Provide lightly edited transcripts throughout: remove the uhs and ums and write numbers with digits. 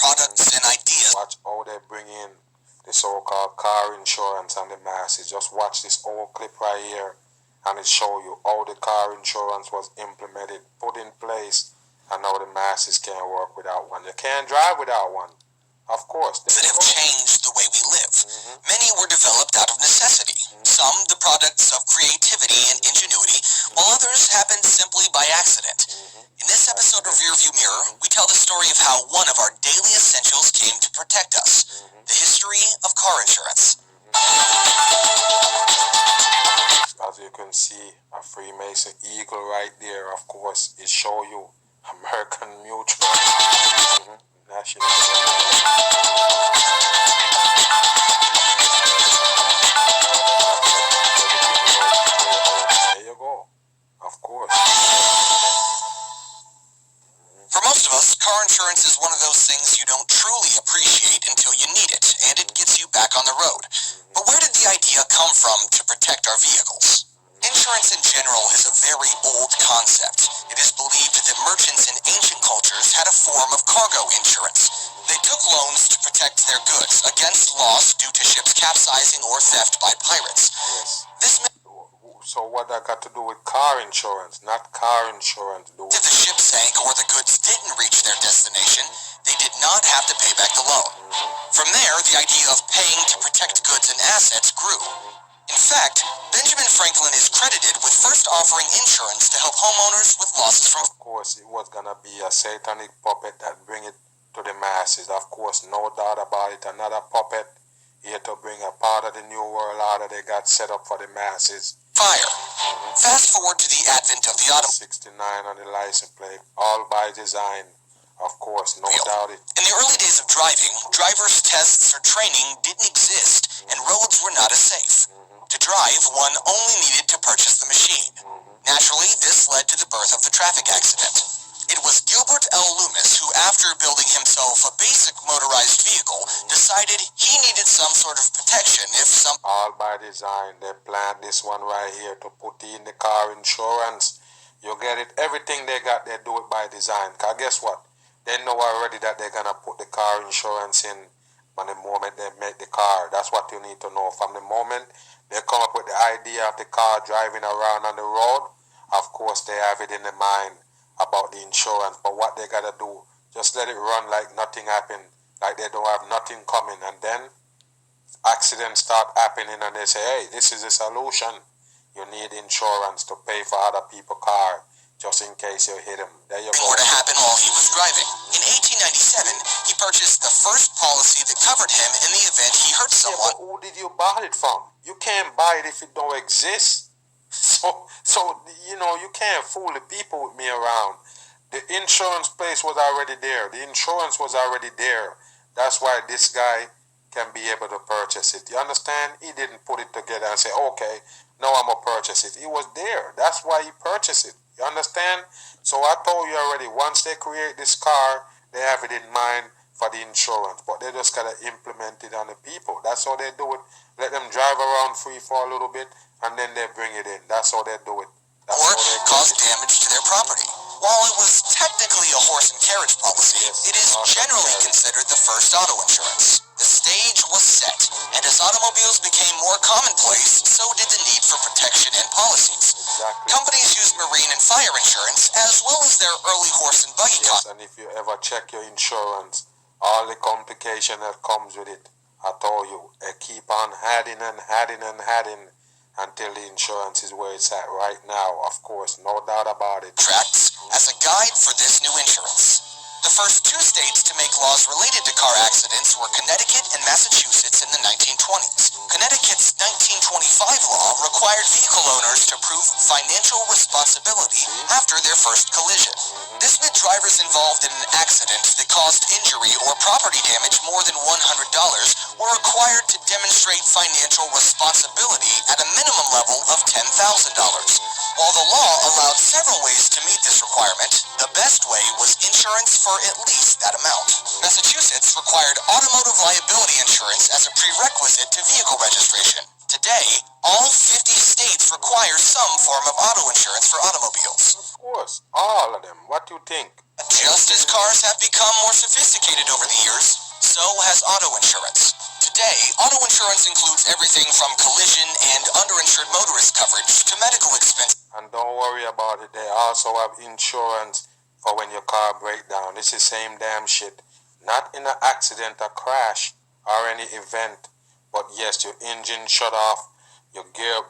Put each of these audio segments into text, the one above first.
products and ideas. Watch how they bring in the so-called car insurance and the masses. Just watch this old clip right here, and it show you how the car insurance was implemented, put in place, and now the masses can't work without one. You can't drive without one. Of course. That have changed the way we live. Many were developed out of necessity. Some the products of creativity and ingenuity, while others happened simply by accident. In this episode of Rearview Mirror, we tell the story of how one of our daily essentials came to protect us. The history of car insurance. As you can see, a Freemason eagle right there, of course, it show you American Mutual. National. There you go. Of course. For most of us, car insurance is one of those things you don't truly appreciate until you need it, and it gets you back on the road. But where did the idea come from to protect our vehicles? Insurance in general is a very old concept. It is believed that merchants in ancient cultures had a form of cargo insurance. They took loans to protect their goods against loss due to ships capsizing or theft by pirates. Yes. So what that got to do with car insurance, not car insurance, dude? If the ship sank or the goods didn't reach their destination, they did not have to pay back the loan. From there, the idea of paying to protect goods and assets grew. In fact, Benjamin Franklin is credited with first offering insurance to help homeowners with losses from... Of course, it was gonna be a satanic puppet that bring it to the masses. Of course, no doubt about it. Another puppet here to bring a part of the New World Order they got set up for the masses. Fire. Fast forward to the advent of the automobile. 69 on the license plate, all by design. Of course, no doubt it. In the early days of driving, driver's tests or training didn't exist, and roads were not as safe. To drive, one only needed to purchase the machine. Naturally, this led to the birth of the traffic accident. It was Gilbert L. Loomis who, after building himself a basic motorized vehicle, decided he needed some sort of protection if some... All by design. They planned this one right here to put in the car insurance. You get it? Everything they got, they do it by design. Because guess what? They know already that they're going to put the car insurance in from the moment they make the car. That's what you need to know. From the moment they come up with the idea of the car driving around on the road, of course they have it in their mind about the insurance. But what they got to do, just let it run like nothing happened, like they don't have nothing coming. And then accidents start happening and they say, hey, this is a solution. You need insurance to pay for other people's car, just in case you hit him. There you go. Were to happen while he was driving. In 1897, he purchased the first policy that covered him in the event he hurt someone. Yeah, but who did you buy it from? You can't buy it if it don't exist. So you know, you can't fool the people with me around. The insurance place was already there. The insurance was already there. That's why this guy can be able to purchase it. You understand? He didn't put it together and say, okay, now I'm going to purchase it. It was there. That's why he purchased it. You understand? So I told you already, once they create this car, they have it in mind for the insurance. But they just got to implement it on the people. That's how they do it. Let them drive around free for a little bit, and then they bring it in. That's how they do it. That's or cause damage to their property. While it was technically a horse and carriage policy, it is generally considered the first auto insurance. The stage was set, and as automobiles became more commonplace, so did the need for protection and policies. Exactly. Companies used marine and fire insurance, as well as their early horse and buggy Yes, and if you ever check your insurance, all the complication that comes with it, I told you, they keep on adding and adding and adding until the insurance is where it's at right now. Of course, no doubt about it. Tracts as a guide for this new insurance. The first two states to make laws related to car accidents were Connecticut and Massachusetts in the 1920s. Connecticut's 1925 law required vehicle owners to prove financial responsibility after their first collision. This meant drivers involved in an accident that caused injury or property damage more than $100 were required to demonstrate financial responsibility at a minimum level of $10,000. While the law allowed several ways to meet this requirement, the best way was insurance for at least that amount. Massachusetts required automotive liability insurance as a prerequisite to vehicle registration. Today, All 50 states require some form of auto insurance for automobiles. Of course, all of them. What do you think? Just as cars have become more sophisticated over the years, so has auto insurance. Today, auto insurance includes everything from collision and underinsured motorist coverage to medical expenses. And don't worry about it, they also have insurance for when your car breaks down. It's the same damn shit. Not in an accident, a crash, or any event, but yes, your engine shut off, your gear,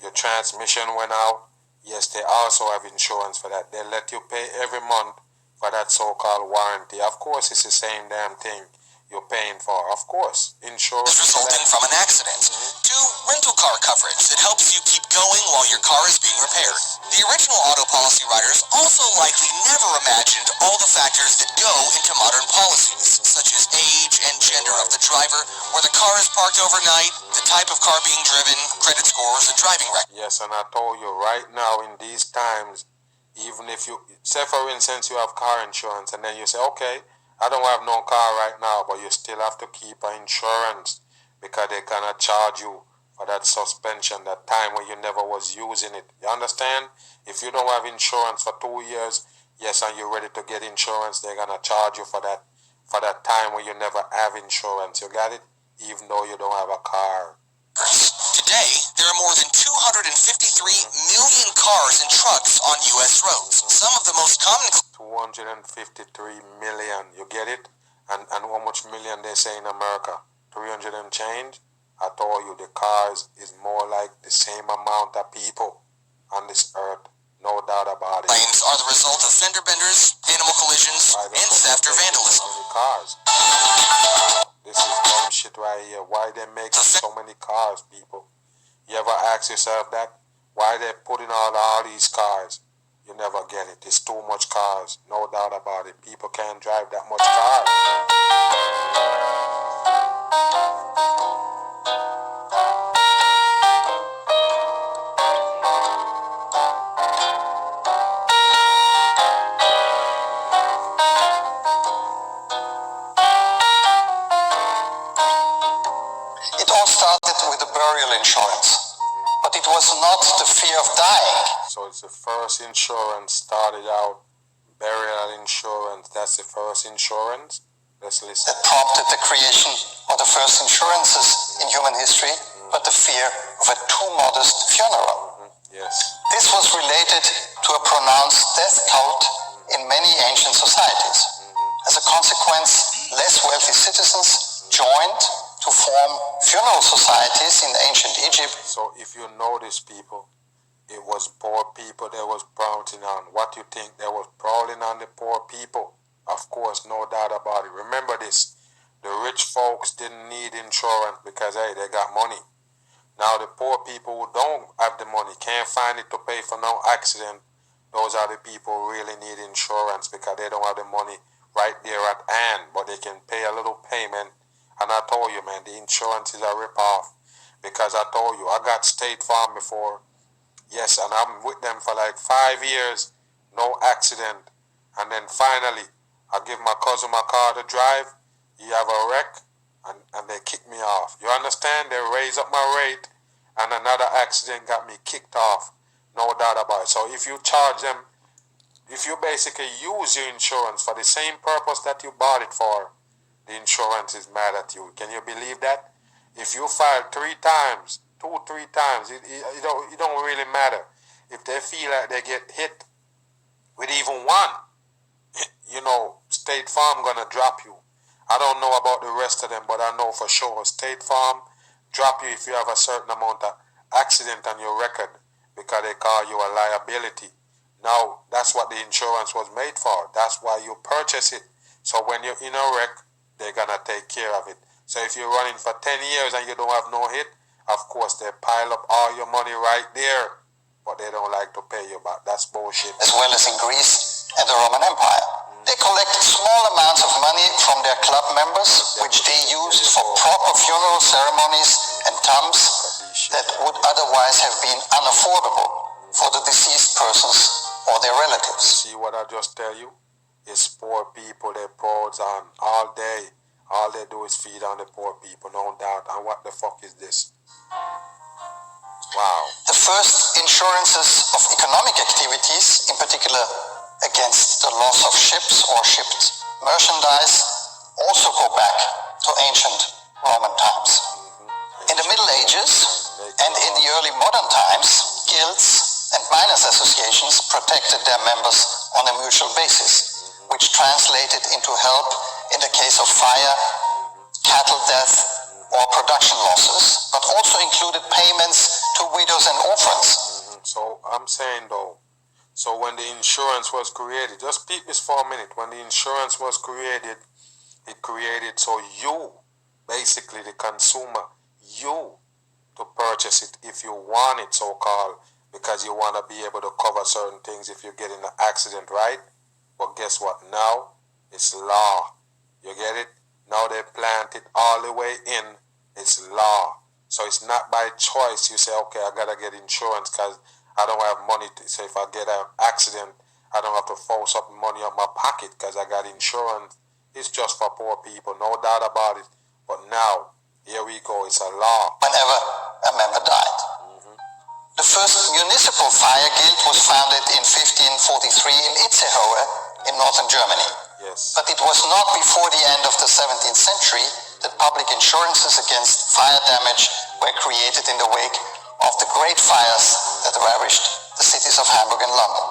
your transmission went out. Yes, they also have insurance for that. They let you pay every month for that so-called warranty. Of course, it's the same damn thing you're paying for. Of course, insurance Resulting from an accident to rental car coverage that helps you keep going while your car is being repaired. The original auto policy writers also likely never imagined all the factors that go into modern policies, such as age and gender of the driver, where the car is parked overnight, the type of car being driven, credit scores, and driving record. Yes, and I told you right now in these times, even if you say for instance you have car insurance and then you say, okay, I don't have no car right now, but you still have to keep an insurance because they're gonna charge you for that suspension, that time when you never was using it. You understand? If you don't have insurance for 2 years, yes, and you're ready to get insurance, they're gonna charge you for that time when you never have insurance. You got it? Even though you don't have a car. Today, there are more than 253 million cars and trucks on U.S. roads. Some of the most common 253 million, you get it? And how much million they say in America? 300 and change? I told you the cars is more like the same amount of people on this earth, no doubt about it. Claims are the result of fender benders, animal collisions, and theft or vandalism. Cars. This is dumb shit right here. Why they make so many cars, people? You ever ask yourself that? Why they putting all these cars? You never get it. It's too much cars. No doubt about it. People can't drive that much car. It all started with the burial insurance, but it was not the fear of dying. So it's the first insurance started out, burial insurance. That's the first insurance. Let's listen. That prompted the creation of the first insurances in human history, but the fear of a too modest funeral. Yes. This was related to a pronounced death cult in many ancient societies. As a consequence, less wealthy citizens joined to form funeral societies in ancient Egypt. So if you notice, people, it was poor people that was prowling on. What you think? They was prowling on the poor people. Of course, no doubt about it. Remember this, the rich folks didn't need insurance because, hey, they got money. Now the poor people who don't have the money, can't find it to pay for no accident, those are the people who really need insurance because they don't have the money right there at hand, but they can pay a little payment. And I told you, man, the insurance is a rip-off because I told you, I got State Farm before. Yes, and I'm with them for like 5 years, no accident. And then finally, I give my cousin my car to drive. He have a wreck, and they kick me off. You understand? They raise up my rate, and another accident got me kicked off. No doubt about it. So if you charge them, if you basically use your insurance for the same purpose that you bought it for, the insurance is mad at you. Can you believe that? If you file 3 times, 2-3 times, it don't really matter. If they feel like they get hit with even one, you know, State Farm gonna drop you. I don't know about the rest of them, but I know for sure State Farm drop you if you have a certain amount of accident on your record because they call you a liability. Now, that's what the insurance was made for. That's why you purchase it. So when you're in a wreck, they're gonna take care of it. So if you're running for 10 years and you don't have no hit, of course they pile up all your money right there, but they don't like to pay you back. That's bullshit. As well as in Greece and the Roman Empire. They collected small amounts of money from their club members, which they used for proper funeral ceremonies and tombs that would otherwise have been unaffordable for the deceased persons or their relatives. See what I just tell you? It's poor people they prod on all day. All they do is feed on the poor people, no doubt. And what the fuck is this? Wow. The first insurances of economic activities, in particular against the loss of ships or shipped merchandise, also go back to ancient Roman times. In the Middle Ages and in the early modern times, guilds and miners' associations protected their members on a mutual basis, which translated into help in the case of fire, cattle death, or production losses, but also included payments to widows and orphans. So I'm saying though, so when the insurance was created, just peep this for a minute, when the insurance was created, it created so you, basically the consumer, you to purchase it if you want it, so-called, because you want to be able to cover certain things if you get in an accident, right? But guess what? Now it's law. You get it? Now they plant it all the way in. It's law. So it's not by choice. You say, okay, I got to get insurance because I don't have money to say if I get an accident, I don't have to force up money out my pocket because I got insurance. It's just for poor people. No doubt about it. But now, here we go. It's a law. Whenever a member died. The first municipal fire guild was founded in 1543 in Itzehoe in northern Germany. Yes. But it was not before the end of the 17th century that public insurances against fire damage were created in the wake of the great fires that ravaged the cities of Hamburg and London.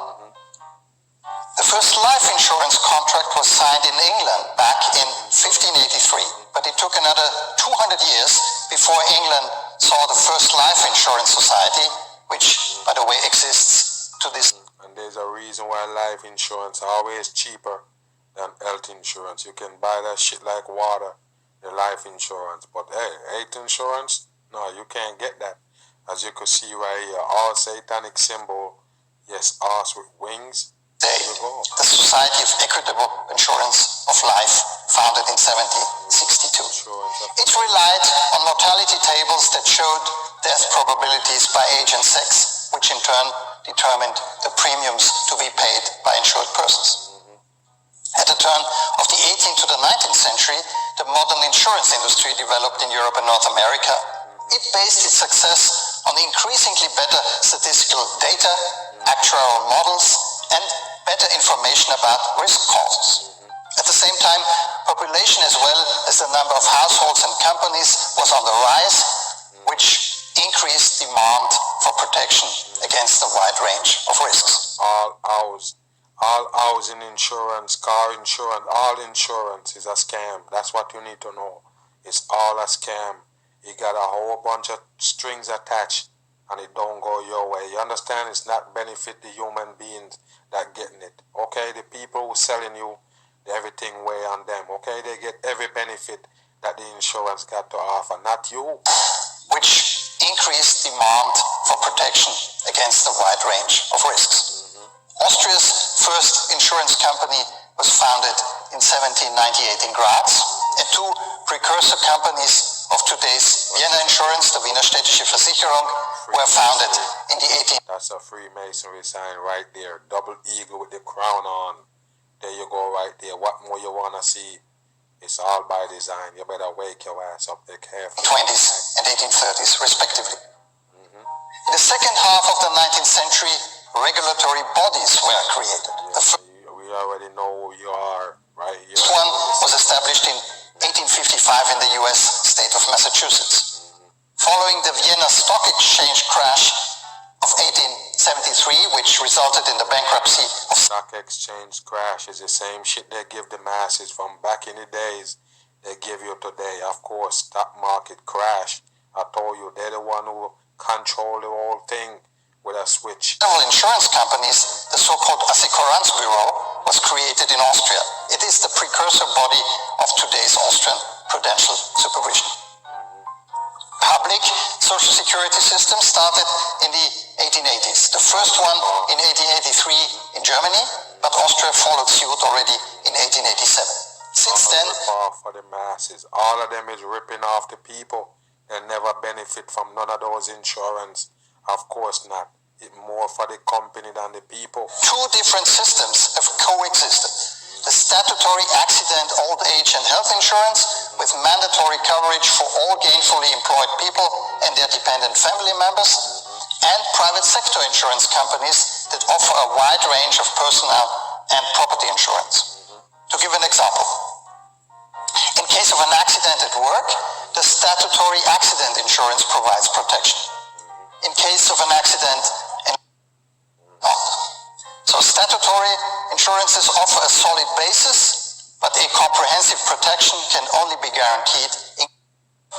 The first life insurance contract was signed in England back in 1583, but it took another 200 years before England saw the first life insurance society, which, by the way, exists to this. And there's a reason why life insurance is always cheaper than health insurance. You can buy that shit like water, the life insurance. But hey, health insurance, no, you can't get that. As you can see right here, all satanic symbol, yes, horse with wings. There you go. The Society of Equitable Insurance of Life, founded in 1762. It relied on mortality tables that showed death probabilities by age and sex, which in turn determined the premiums to be paid by insured persons. At the turn of the 18th to the 19th century, the modern insurance industry developed in Europe and North America. It based its success on increasingly better statistical data, actuarial models, and better information about risk causes. At the same time, population as well as the number of households and companies was on the rise, which increased demand for protection against a wide range of risks. All housing insurance, car insurance, all insurance is a scam. That's what you need to know. It's all a scam. You got a whole bunch of strings attached and it don't go your way. You understand? It's not benefit the human beings that getting it. Okay, the people who selling you everything way on them. Okay, they get every benefit that the insurance got to offer, not you. Which increased demand for protection against a wide range of risks. Austria's first insurance company was founded in 1798 in Graz, and two precursor companies of today's Vienna Insurance, the Wiener Städtische Versicherung, were founded in the 18th. That's a Freemasonry sign right there. Double eagle with the crown on. There you go right there. What more you want to see? It's all by design. You better wake your ass up there carefully. 20s and 1830s, respectively. In the second half of the 19th century, regulatory bodies were created. The first We already know who you are, right here. one was established in 1855 in the U.S. state of Massachusetts. Following the Vienna Stock Exchange crash of 1873, which resulted in the bankruptcy of Stock exchange crash is the same shit they give the masses from back in the days. They give you today. Of course, stock market crash. I told you, they're the one who control the whole thing with a switch. several insurance companies. The so-called Assekuranzbüro was created in Austria. It is the precursor body of today's Austrian prudential supervision. Public social security system started in the 1880s. The first one in 1883 in Germany, but Austria followed suit already in 1887. Since then, For the masses, all of them is ripping off the people. They never benefit from none of those insurance. Of course not. It's more for the company than the people. two different systems have coexisted. The statutory accident, old age and health insurance with mandatory coverage for all gainfully employed people and their dependent family members, and private sector insurance companies that offer a wide range of personal and property insurance. To give an example, in case of an accident at work, the statutory accident insurance provides protection. In case of an accident, not. So statutory insurances offer a solid basis, but a comprehensive protection can only be guaranteed in